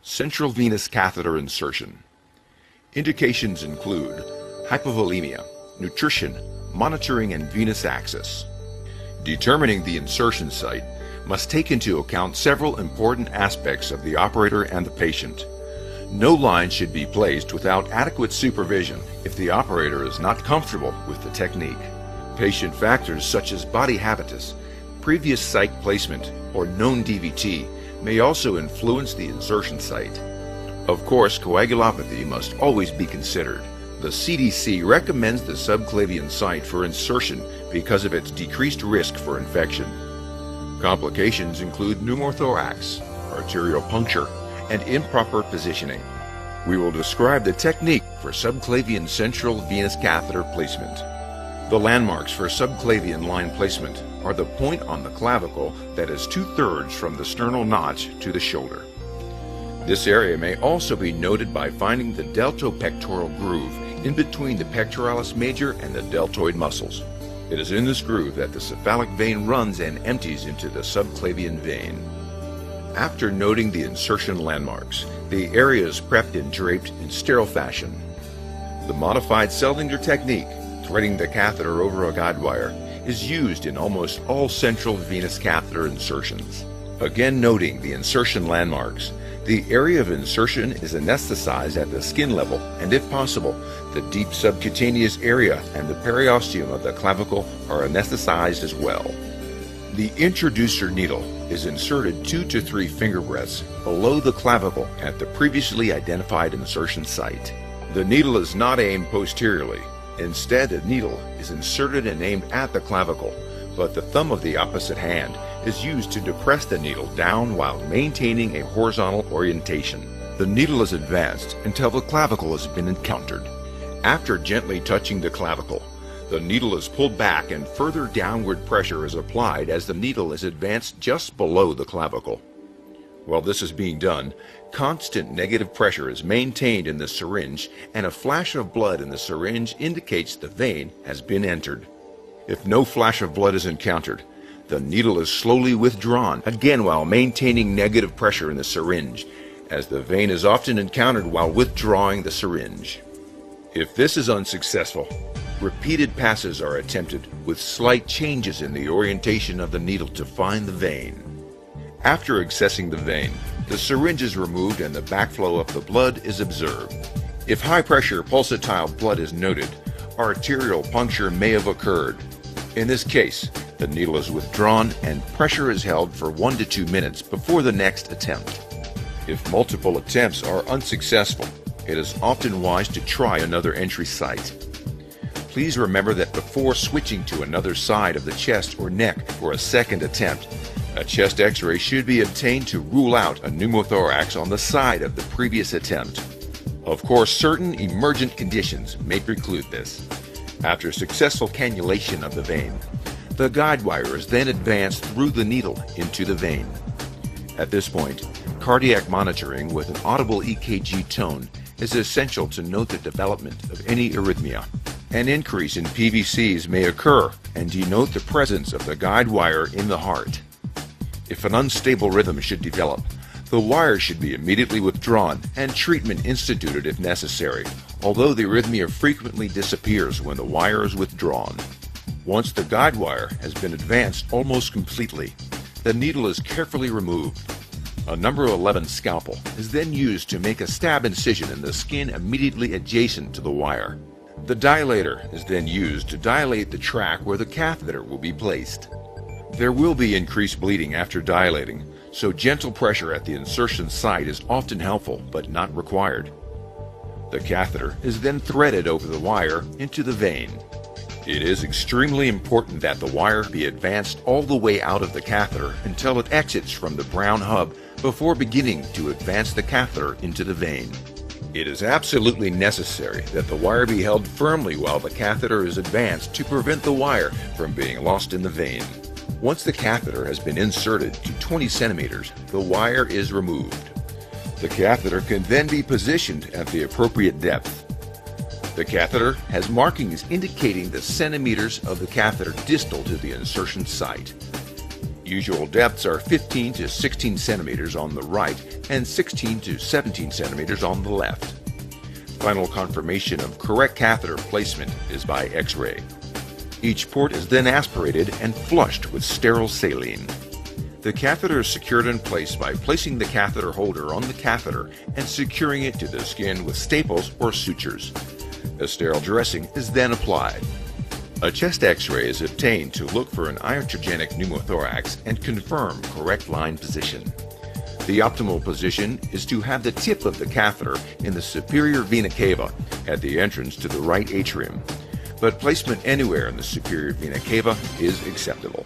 Central venous catheter insertion. Indications include hypovolemia, nutrition, monitoring, and venous access. Determining the insertion site must take into account several important aspects of the operator and the patient. No line should be placed without adequate supervision if the operator is not comfortable with the technique. Patient factors such as body habitus, previous site placement, or known DVT may also influence the insertion site. Of course, coagulopathy must always be considered. The CDC recommends the subclavian site for insertion because of its decreased risk for infection. Complications include pneumothorax, arterial puncture, and improper positioning. We will describe the technique for subclavian central venous catheter placement. The landmarks for subclavian line placement are the point on the clavicle that is 2/3 from the sternal notch to the shoulder. This area may also be noted by finding the deltopectoral groove in between the pectoralis major and the deltoid muscles. It is in this groove that the cephalic vein runs and empties into the subclavian vein. After noting the insertion landmarks, the area is prepped and draped in sterile fashion. The modified Seldinger technique, threading the catheter over a guide wire, is used in almost all central venous catheter insertions. Again noting the insertion landmarks, the area of insertion is anesthetized at the skin level, and if possible, the deep subcutaneous area and the periosteum of the clavicle are anesthetized as well. The introducer needle is inserted 2 to 3 finger breadths below the clavicle at the previously identified insertion site. The needle is not aimed posteriorly. Instead, the needle is inserted and aimed at the clavicle, but the thumb of the opposite hand is used to depress the needle down while maintaining a horizontal orientation. The needle is advanced until the clavicle has been encountered. After gently touching the clavicle, the needle is pulled back and further downward pressure is applied as the needle is advanced just below the clavicle. While this is being done, constant negative pressure is maintained in the syringe, and a flash of blood in the syringe indicates the vein has been entered. If no flash of blood is encountered, the needle is slowly withdrawn, again while maintaining negative pressure in the syringe, as the vein is often encountered while withdrawing the syringe. If this is unsuccessful, repeated passes are attempted with slight changes in the orientation of the needle to find the vein. After accessing the vein, the syringe is removed and the backflow of the blood is observed. If high-pressure pulsatile blood is noted, arterial puncture may have occurred. In this case, the needle is withdrawn and pressure is held for 1 to 2 minutes before the next attempt. If multiple attempts are unsuccessful, it is often wise to try another entry site. Please remember that before switching to another side of the chest or neck for a second attempt, a chest x-ray should be obtained to rule out a pneumothorax on the side of the previous attempt. Of course, certain emergent conditions may preclude this. After successful cannulation of the vein, the guide wire is then advanced through the needle into the vein. At this point, cardiac monitoring with an audible EKG tone is essential to note the development of any arrhythmia. An increase in PVCs may occur and denote the presence of the guide wire in the heart. If an unstable rhythm should develop, the wire should be immediately withdrawn and treatment instituted if necessary, although the arrhythmia frequently disappears when the wire is withdrawn. Once the guide wire has been advanced almost completely, the needle is carefully removed. A number 11 scalpel is then used to make a stab incision in the skin immediately adjacent to the wire. The dilator is then used to dilate the track where the catheter will be placed. There will be increased bleeding after dilating, so gentle pressure at the insertion site is often helpful but not required. The catheter is then threaded over the wire into the vein. It is extremely important that the wire be advanced all the way out of the catheter until it exits from the brown hub before beginning to advance the catheter into the vein. It is absolutely necessary that the wire be held firmly while the catheter is advanced to prevent the wire from being lost in the vein. Once the catheter has been inserted to 20 centimeters, the wire is removed. The catheter can then be positioned at the appropriate depth. The catheter has markings indicating the centimeters of the catheter distal to the insertion site. Usual depths are 15 to 16 centimeters on the right and 16 to 17 centimeters on the left. Final confirmation of correct catheter placement is by X-ray. Each port is then aspirated and flushed with sterile saline. The catheter is secured in place by placing the catheter holder on the catheter and securing it to the skin with staples or sutures. A sterile dressing is then applied. A chest X-ray is obtained to look for an iatrogenic pneumothorax and confirm correct line position. The optimal position is to have the tip of the catheter in the superior vena cava at the entrance to the right atrium, but placement anywhere in the superior vena cava is acceptable.